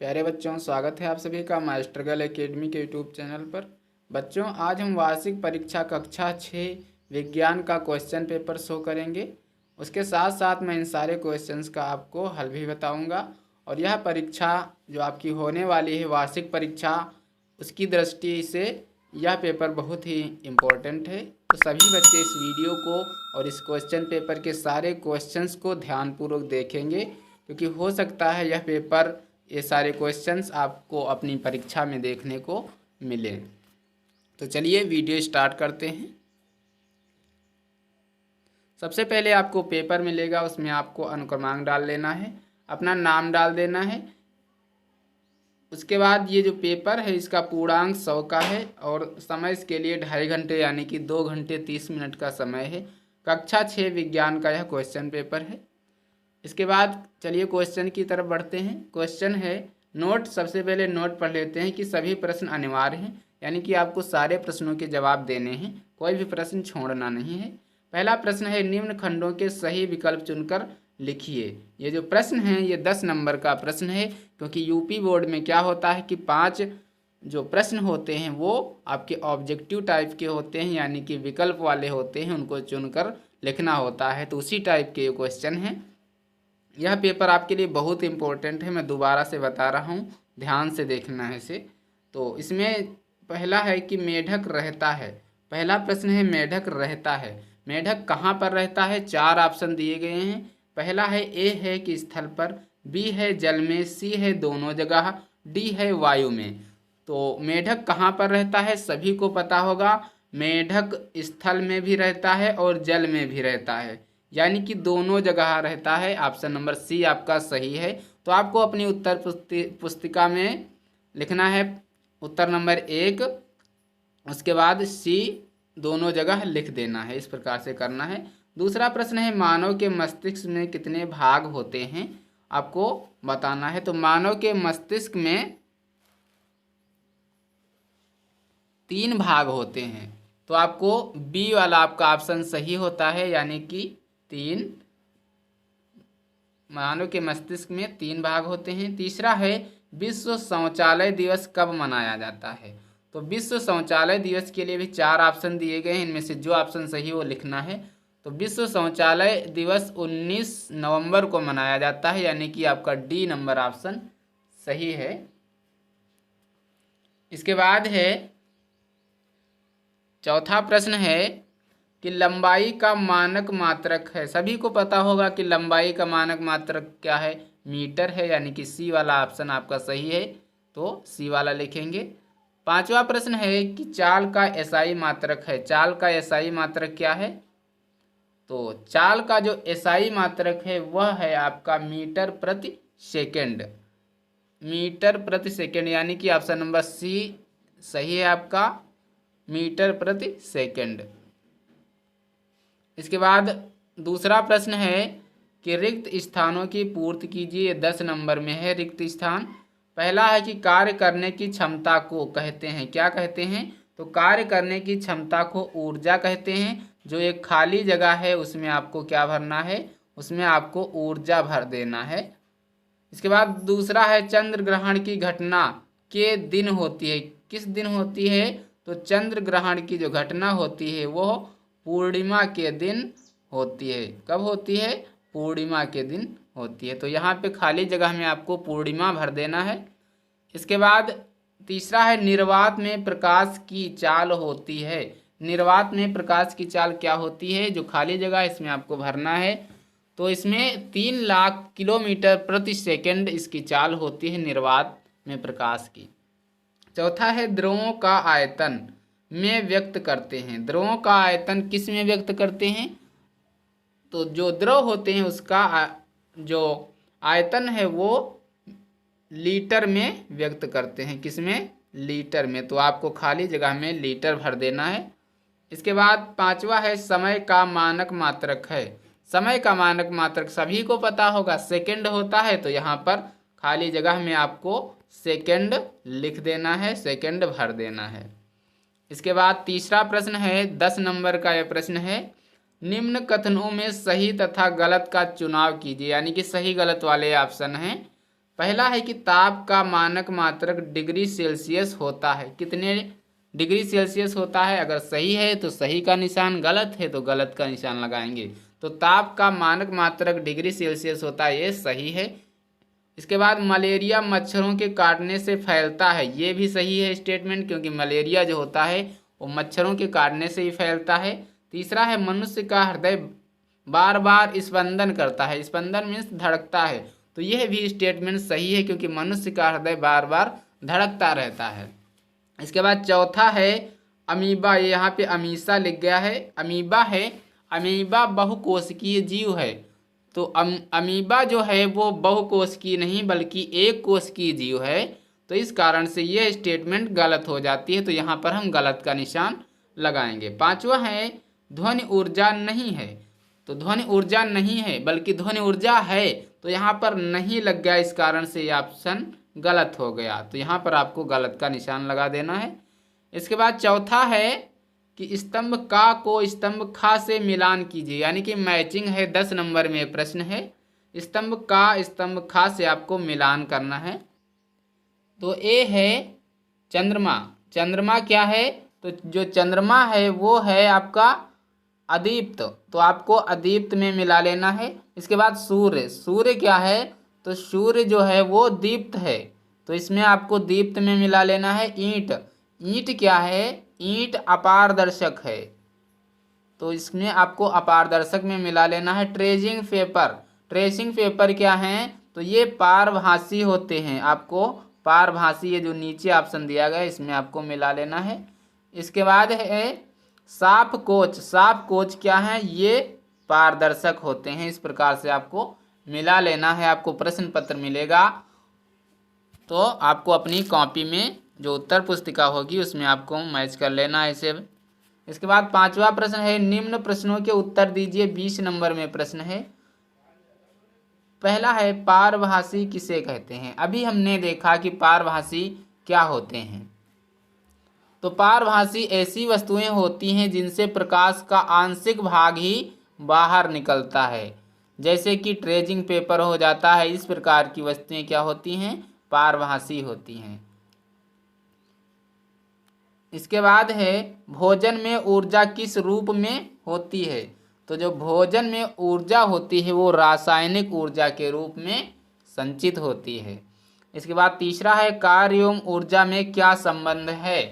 प्यारे बच्चों, स्वागत है आप सभी का मास्टरगल एकेडमी के यूट्यूब चैनल पर। बच्चों, आज हम वार्षिक परीक्षा कक्षा 6 विज्ञान का क्वेश्चन पेपर शो करेंगे। उसके साथ साथ मैं इन सारे क्वेश्चंस का आपको हल भी बताऊंगा। और यह परीक्षा जो आपकी होने वाली है वार्षिक परीक्षा, उसकी दृष्टि से यह पेपर बहुत ही इम्पोर्टेंट है। तो सभी बच्चे इस वीडियो को और इस क्वेश्चन पेपर के सारे क्वेश्चंस को ध्यानपूर्वक देखेंगे, क्योंकि हो सकता है यह पेपर, ये सारे क्वेश्चंस आपको अपनी परीक्षा में देखने को मिले। तो चलिए वीडियो स्टार्ट करते हैं। सबसे पहले आपको पेपर मिलेगा, उसमें आपको अनुक्रमांक डाल लेना है, अपना नाम डाल देना है। उसके बाद ये जो पेपर है इसका पूर्णांक 100 का है और समय इसके लिए 2.5 घंटे यानी कि 2 घंटे 30 मिनट का समय है। कक्षा 6 विज्ञान का यह क्वेश्चन पेपर है। इसके बाद चलिए क्वेश्चन की तरफ बढ़ते हैं। क्वेश्चन है नोट। सबसे पहले नोट पढ़ लेते हैं कि सभी प्रश्न अनिवार्य हैं, यानी कि आपको सारे प्रश्नों के जवाब देने हैं, कोई भी प्रश्न छोड़ना नहीं है। पहला प्रश्न है निम्न खंडों के सही विकल्प चुनकर लिखिए। ये जो प्रश्न है ये 10 नंबर का प्रश्न है, क्योंकि यूपी बोर्ड में क्या होता है कि 5 जो प्रश्न होते हैं वो आपके ऑब्जेक्टिव टाइप के होते हैं, यानी कि विकल्प वाले होते हैं, उनको चुनकर लिखना होता है। तो उसी टाइप के ये क्वेश्चन हैं। यह पेपर आपके लिए बहुत इम्पोर्टेंट है, मैं दोबारा से बता रहा हूँ, ध्यान से देखना है इसे। तो इसमें पहला है कि मेढक रहता है। पहला प्रश्न है मेढक रहता है। मेढक कहाँ पर रहता है? 4 ऑप्शन दिए गए हैं। पहला है ए है कि स्थल पर, बी है जल में, सी है दोनों जगह, डी है वायु में। तो मेढक कहाँ पर रहता है सभी को पता होगा। मेढक स्थल में भी रहता है और जल में भी रहता है, यानी कि दोनों जगह रहता है। ऑप्शन नंबर सी आपका सही है। तो आपको अपनी उत्तर पुस्तिका में लिखना है उत्तर नंबर 1, उसके बाद सी दोनों जगह लिख देना है। इस प्रकार से करना है। दूसरा प्रश्न है मानव के मस्तिष्क में कितने भाग होते हैं, आपको बताना है। तो मानव के मस्तिष्क में 3 भाग होते हैं। तो आपको बी वाला आपका ऑप्शन सही होता है, यानी कि 3। मानव के मस्तिष्क में 3 भाग होते हैं। तीसरा है विश्व शौचालय दिवस कब मनाया जाता है। तो विश्व शौचालय दिवस के लिए भी 4 ऑप्शन दिए गए हैं, इनमें से जो ऑप्शन सही है वो लिखना है। तो विश्व शौचालय दिवस 19 नवंबर को मनाया जाता है, यानी कि आपका डी नंबर ऑप्शन सही है। इसके बाद है चौथा प्रश्न है कि लंबाई का मानक मात्रक है। सभी को पता होगा कि लंबाई का मानक मात्रक क्या है, मीटर है, यानी कि सी वाला ऑप्शन आपका सही है। तो सी वाला लिखेंगे। पांचवा प्रश्न है कि चाल का एसआई मात्रक है। चाल का एसआई मात्रक क्या है? तो चाल का जो एसआई मात्रक है वह है आपका मीटर प्रति सेकेंड। मीटर प्रति सेकेंड, यानी कि ऑप्शन नंबर सी सही है आपका, मीटर प्रति सेकेंड। इसके बाद दूसरा प्रश्न है कि रिक्त स्थानों की पूर्ति कीजिए। 10 नंबर में है रिक्त स्थान। पहला है कि कार्य करने की क्षमता को कहते हैं, क्या कहते हैं? तो कार्य करने की क्षमता को ऊर्जा कहते हैं। जो एक खाली जगह है उसमें आपको क्या भरना है, उसमें आपको ऊर्जा भर देना है। इसके बाद दूसरा है चंद्र ग्रहण की घटना के दिन होती है। किस दिन होती है? तो चंद्र ग्रहण की जो घटना होती है वो पूर्णिमा के दिन होती है। कब होती है? पूर्णिमा के दिन होती है। तो यहाँ पे खाली जगह में आपको पूर्णिमा भर देना है। इसके बाद तीसरा है निर्वात में प्रकाश की चाल होती है। निर्वात में प्रकाश की चाल क्या होती है? जो खाली जगह इसमें आपको भरना है। तो इसमें 3 लाख किलोमीटर प्रति सेकंड इसकी चाल होती है निर्वात में प्रकाश की। चौथा है द्रवों का आयतन में व्यक्त करते हैं। द्रवों का आयतन किस में व्यक्त करते हैं? तो जो द्रव होते हैं उसका जो आयतन है वो लीटर में व्यक्त करते हैं। किस में? लीटर में। तो आपको खाली जगह में लीटर भर देना है। इसके बाद पांचवा है समय का मानक मात्रक है। समय का मानक मात्रक सभी को पता होगा, सेकंड होता है। तो यहाँ पर खाली जगह में आपको सेकंड लिख देना है, सेकंड भर देना है। इसके बाद तीसरा प्रश्न है 10 नंबर का यह प्रश्न है निम्न कथनों में सही तथा गलत का चुनाव कीजिए, यानी कि सही गलत वाले ऑप्शन हैं। पहला है कि ताप का मानक मात्रक डिग्री सेल्सियस होता है। कितने डिग्री सेल्सियस होता है? अगर सही है तो सही का निशान, गलत है तो गलत का निशान लगाएंगे। तो ताप का मानक मात्रक डिग्री सेल्सियस होता है, ये सही है। इसके बाद मलेरिया मच्छरों के काटने से फैलता है, ये भी सही है स्टेटमेंट, क्योंकि मलेरिया जो होता है वो मच्छरों के काटने से ही फैलता है। तीसरा है मनुष्य का हृदय बार बार स्पंदन करता है, स्पंदन मीन्स धड़कता है, तो यह भी स्टेटमेंट सही है, क्योंकि मनुष्य का हृदय बार बार धड़कता रहता है। इसके बाद चौथा है अमीबा, ये यहाँ पे अमीषा लिख गया है, अमीबा है। अमीबा बहुकोशिकीय जीव है। तो अमीबा जो है वो बहुकोशिकीय नहीं बल्कि एक कोशिकीय जीव है, तो इस कारण से ये स्टेटमेंट गलत हो जाती है, तो यहाँ पर हम गलत का निशान लगाएंगे। पांचवा है ध्वनि ऊर्जा नहीं है। तो ध्वनि ऊर्जा नहीं है बल्कि ध्वनि ऊर्जा है, तो यहाँ पर नहीं लग गया, इस कारण से ये ऑप्शन गलत हो गया, तो यहाँ पर आपको गलत का निशान लगा देना है। इसके बाद चौथा है कि स्तंभ का को स्तंभ खा से मिलान कीजिए, यानी कि मैचिंग है, 10 नंबर में प्रश्न है। स्तंभ का स्तंभ खा से आपको मिलान करना है। तो ए है चंद्रमा। चंद्रमा क्या है? तो जो चंद्रमा है वो है आपका अदीप्त, तो आपको अदीप्त में मिला लेना है। इसके बाद सूर्य, सूर्य क्या है? तो सूर्य जो है वो दीप्त है, तो इसमें आपको दीप्त में मिला लेना है। ईंट, ईंट क्या है? ईंट अपारदर्शक है, तो इसमें आपको अपारदर्शक में मिला लेना है। ट्रेसिंग पेपर, ट्रेसिंग पेपर क्या है? तो ये पारभासी होते हैं, आपको पारभासी, ये जो नीचे ऑप्शन दिया गया है इसमें आपको मिला लेना है। इसके बाद है साफ कोच, साफ कोच क्या है? ये पारदर्शक होते हैं, इस प्रकार से आपको मिला लेना है। आपको प्रश्न पत्र मिलेगा, तो आपको अपनी कॉपी में जो उत्तर पुस्तिका होगी उसमें आपको मैच कर लेना है इसे। इसके बाद पांचवा प्रश्न है निम्न प्रश्नों के उत्तर दीजिए, 20 नंबर में प्रश्न है। पहला है पारभासी किसे कहते हैं? अभी हमने देखा कि पारभासी क्या होते हैं। तो पारभासी ऐसी वस्तुएं होती हैं जिनसे प्रकाश का आंशिक भाग ही बाहर निकलता है, जैसे कि ट्रेसिंग पेपर हो जाता है। इस प्रकार की वस्तुएं क्या होती हैं? पारभासी होती हैं। इसके बाद है भोजन में ऊर्जा किस रूप में होती है? तो जो भोजन में ऊर्जा होती है वो रासायनिक ऊर्जा के रूप में संचित होती है। इसके बाद तीसरा है कार्य एवं ऊर्जा में क्या संबंध है?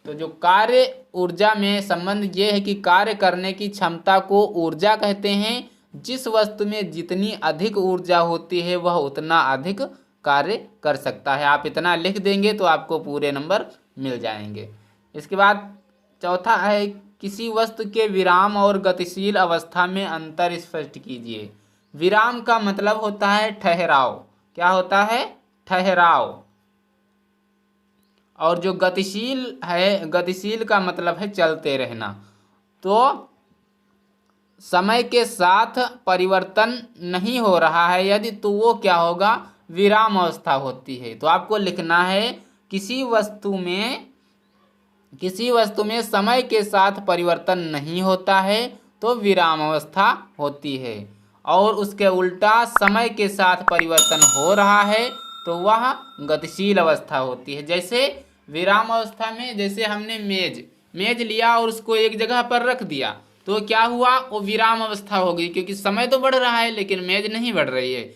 तो जो कार्य ऊर्जा में संबंध ये है कि कार्य करने की क्षमता को ऊर्जा कहते हैं। जिस वस्तु में जितनी अधिक ऊर्जा होती है वह उतना अधिक कार्य कर सकता है। आप इतना लिख देंगे तो आपको पूरे नंबर मिल जाएंगे। इसके बाद चौथा है किसी वस्तु के विराम और गतिशील अवस्था में अंतर स्पष्ट कीजिए। विराम का मतलब होता है ठहराव, क्या होता है? ठहराव। और जो गतिशील है, गतिशील का मतलब है चलते रहना। तो समय के साथ परिवर्तन नहीं हो रहा है यदि, तो वो क्या होगा? विराम अवस्था होती है। तो आपको लिखना है किसी वस्तु में समय के साथ परिवर्तन नहीं होता है तो विराम अवस्था होती है, और उसके उल्टा समय के साथ परिवर्तन हो रहा है तो वह गतिशील अवस्था होती है। जैसे विराम अवस्था में, जैसे हमने मेज लिया और उसको एक जगह पर रख दिया, तो क्या हुआ? वो विराम अवस्था हो गई, क्योंकि समय तो बढ़ रहा है लेकिन मेज नहीं बढ़ रही है।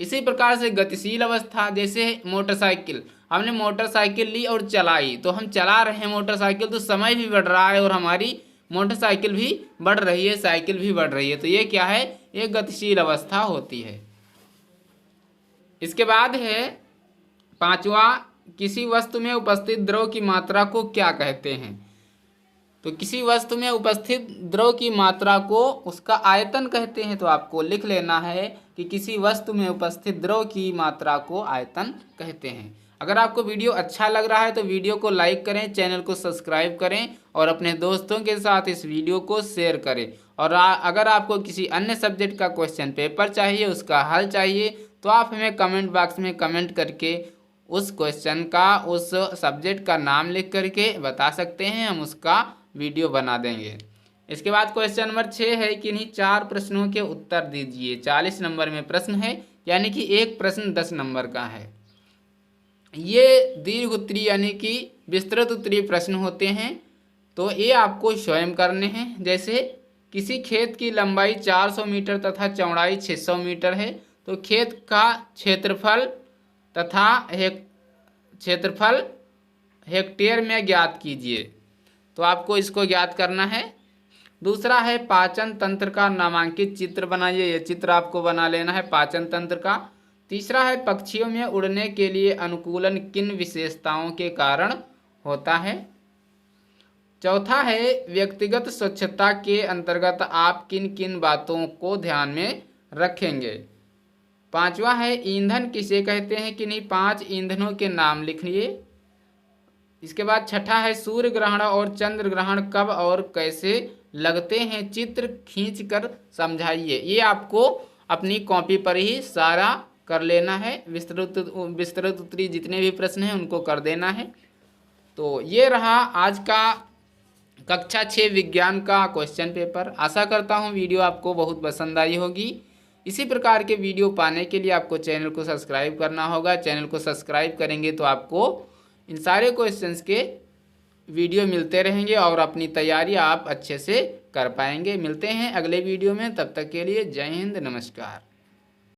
इसी प्रकार से गतिशील अवस्था, जैसे मोटरसाइकिल, हमने मोटरसाइकिल ली और चलाई, तो हम चला रहे हैं मोटरसाइकिल, तो समय भी बढ़ रहा है और हमारी मोटरसाइकिल भी बढ़ रही है, साइकिल भी बढ़ रही है, तो ये क्या है? ये गतिशील अवस्था होती है। इसके बाद है पांचवा किसी वस्तु में उपस्थित द्रव की मात्रा को क्या कहते हैं? तो किसी वस्तु में उपस्थित द्रव की मात्रा को उसका आयतन कहते हैं। तो आपको लिख लेना है कि किसी वस्तु में उपस्थित द्रव की मात्रा को आयतन कहते हैं। अगर आपको वीडियो अच्छा लग रहा है तो वीडियो को लाइक करें, चैनल को सब्सक्राइब करें और अपने दोस्तों के साथ इस वीडियो को शेयर करें। और अगर आपको किसी अन्य सब्जेक्ट का क्वेश्चन पेपर चाहिए, उसका हल चाहिए, तो आप हमें कमेंट बॉक्स में कमेंट करके उस क्वेश्चन का, उस सब्जेक्ट का नाम लिख करके बता सकते हैं, हम उसका वीडियो बना देंगे। इसके बाद क्वेश्चन नंबर 6 है कि इन्हीं 4 प्रश्नों के उत्तर दीजिए। 40 नंबर में प्रश्न है, यानी कि एक प्रश्न 10 नंबर का है। ये दीर्घ उत्तरीय यानी कि विस्तृत उत्तरीय प्रश्न होते हैं, तो ये आपको स्वयं करने हैं। जैसे किसी खेत की लंबाई 400 मीटर तथा चौड़ाई 600 मीटर है, तो खेत का क्षेत्रफल तथा क्षेत्रफल हेक्टेयर में ज्ञात कीजिए। तो आपको इसको ज्ञात करना है। दूसरा है पाचन तंत्र का नामांकित चित्र बनाइए। ये चित्र आपको बना लेना है पाचन तंत्र का। तीसरा है पक्षियों में उड़ने के लिए अनुकूलन किन विशेषताओं के कारण होता है। चौथा है व्यक्तिगत स्वच्छता के अंतर्गत आप किन किन बातों को ध्यान में रखेंगे। पांचवा है ईंधन किसे कहते हैं, किन्हीं 5 ईंधनों के नाम लिखिए। इसके बाद छठा है सूर्य ग्रहण और चंद्र ग्रहण कब और कैसे लगते हैं, चित्र खींचकर समझाइए। ये आपको अपनी कॉपी पर ही सारा कर लेना है। विस्तृत उत्तरीय जितने भी प्रश्न हैं उनको कर देना है। तो ये रहा आज का कक्षा 6 विज्ञान का क्वेश्चन पेपर। आशा करता हूँ वीडियो आपको बहुत पसंद आई होगी। इसी प्रकार के वीडियो पाने के लिए आपको चैनल को सब्सक्राइब करना होगा। चैनल को सब्सक्राइब करेंगे तो आपको इन सारे क्वेश्चंस के वीडियो मिलते रहेंगे और अपनी तैयारी आप अच्छे से कर पाएंगे। मिलते हैं अगले वीडियो में, तब तक के लिए जय हिंद, नमस्कार।